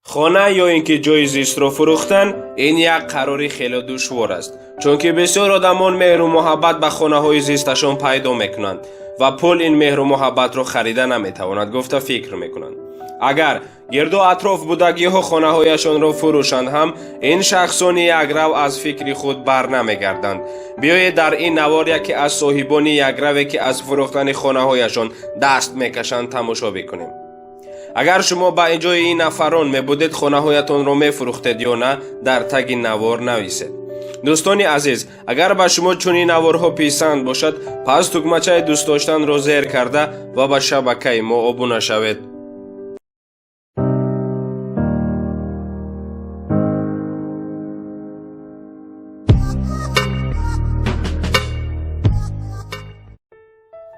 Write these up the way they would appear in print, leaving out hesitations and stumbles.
خانه یا اینکه جای زیست را فروختن این یک قراری خیلی دشوار است، چون که بسیار آدمان مهر و محبت به خانه های زیستشان پیدا میکنند و پول این مهر و محبت را خریده نمیتواند گفته فکر میکنند. اگر گرد و اطراف بودگی ها خانه هایشان را فروشند هم این شخصان یک رو از فکر خود بر نمیگردند. بیایید در این نوار یکی از صاحبان یک روی که از فروختن خانه هایشان دست میکشند تماشا بکنیم. اگر شما با اینجای این نفران می بودید خانه هایتان را می فروختید یا نه در تگ نوار نویسید. دوستان عزیز، اگر با شما چنین نوارها پسند باشد پس تکمچه دوست داشتن را زیر کرده و به شبکه ما ابونه شوید.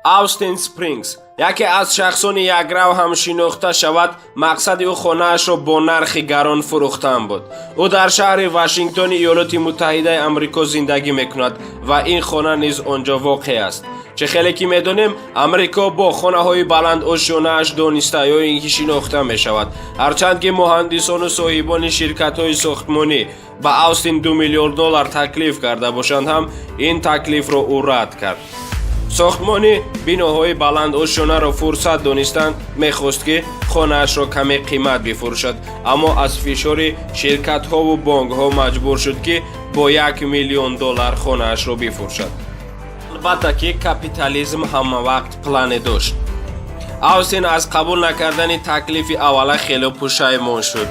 آستین سپرینگز یکی از شخصان یک رو هم شناخته شود مقصد او خانه اش را با نرخ گران فروختن بود. او در شهر واشنگتن ایالات متحده آمریکا زندگی میکند و این خانه نیز آنجا واقع است. چه خیلی که میدانیم آمریکا با خانه های بلند و شونه اش دانسته یا اینکه شناخته می شود، هرچند که مهندسان و صاحبان شرکت های ساختمانی با آستین $2 میلیون تکلیف کرده باشند هم این تکلیف را او رد کرد. ساختمانی بناهای بلند و شونه را فرصت دانستند میخواست که خانه اش را کمی قیمت بفروشد، اما از فشار شرکت ها و بانک ها مجبور شد که با $1 میلیون خانه اش را بفروشد. البته که کپیتالیسم همه وقت پلان داشت. آستین از قبول نکردن تکلیف اوله خیلی پشیمان شد.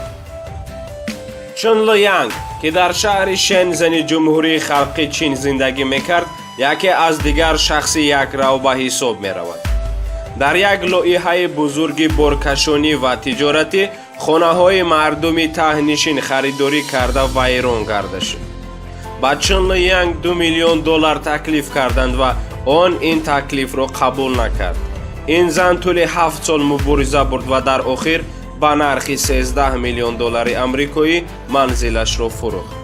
چون لو یانگ که در شهر شنزن جمهوری خلقی چین زندگی میکرد یکی از دیگر شخص یک رو به حساب می رود. در یک لایحه بزرگ بارکشانی و تجارتی خانه های مردمی تهنشین خریداری کرده ویران کرده شد. با چون لو یانگ $2 میلیون تکلیف کردند و آن این تکلیف را قبول نکرد. این زن طول 7 سال مبارزه برد و در آخر با نرخ $13 میلیون آمریکایی منزلش را فروخت.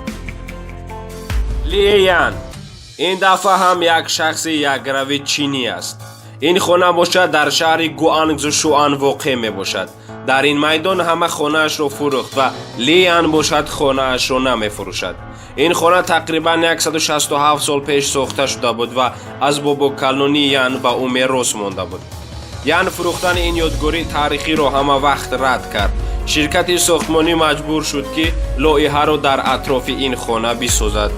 لی یان این دفعه هم یک شخص یک روی چینی است. این خانه باشد در شهر گوانگزو شوان واقع می باشد. در این میدان همه خانه اش را فروخت و لیان باشد خانه اش را نمی فروشد. این خانه تقریبا 167 سال پیش ساخته شده بود و از بابا کلونی یان به او میراث مانده بود. یان فروختن این یادگاری تاریخی را همه وقت رد کرد. شرکت ساختمانی مجبور شد که لایحه را در اطراف این خانه بسازد.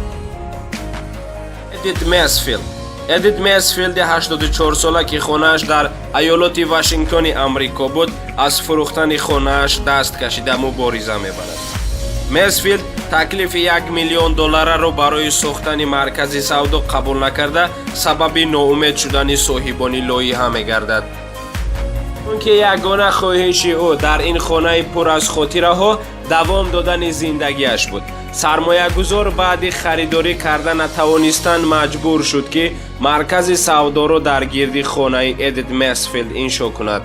ادیت مسفیلد 84 ساله که خانه‌اش در ایالات واشنگتن آمریکا بود از فروختن خانه‌اش دست کشیده مبارزه می‌برد. مسفیلد تکلیف $1 میلیون را برای ساختن مرکز سودا قبول نکرده سبب ناامید شدن صاحبان لایحه می‌گردد. چون که یگانه خواهش او در این خانه پر از خاطره ها دوام دادن زندگیش بود. سرمایه گذار بعد خریداری کردن نتوانستن مجبور شد که مرکز سودا را در گرد خانه ادیت مسفیلد انشا کند.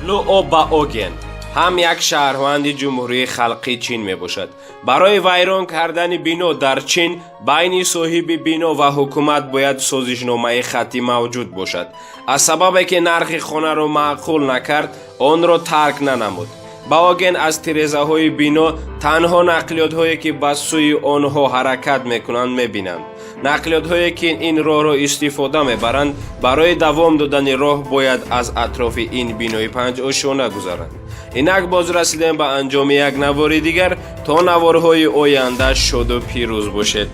لو اوگن هم یک شهروند جمهوری خلقی چین می باشد. برای ویران کردن بنا در چین بین صاحب بنا و حکومت باید سازشنامه خطی موجود باشد. از سببی که نرخ خانه را معقول نکرد آن را ترک ننمود. اوگن از تیرزه های بنا تنها نقلیات هایی که به سوی آنها حرکت میکنند میبینند. نقلیات هایی که این راه را استفاده میبرند برای دوام دادن راه باید از اطراف این بنای 5 آشانه گذرند. اینک باز رسیدن به انجام یک نوار دیگر تا نوارهای آینده شاد و پیروز باشد.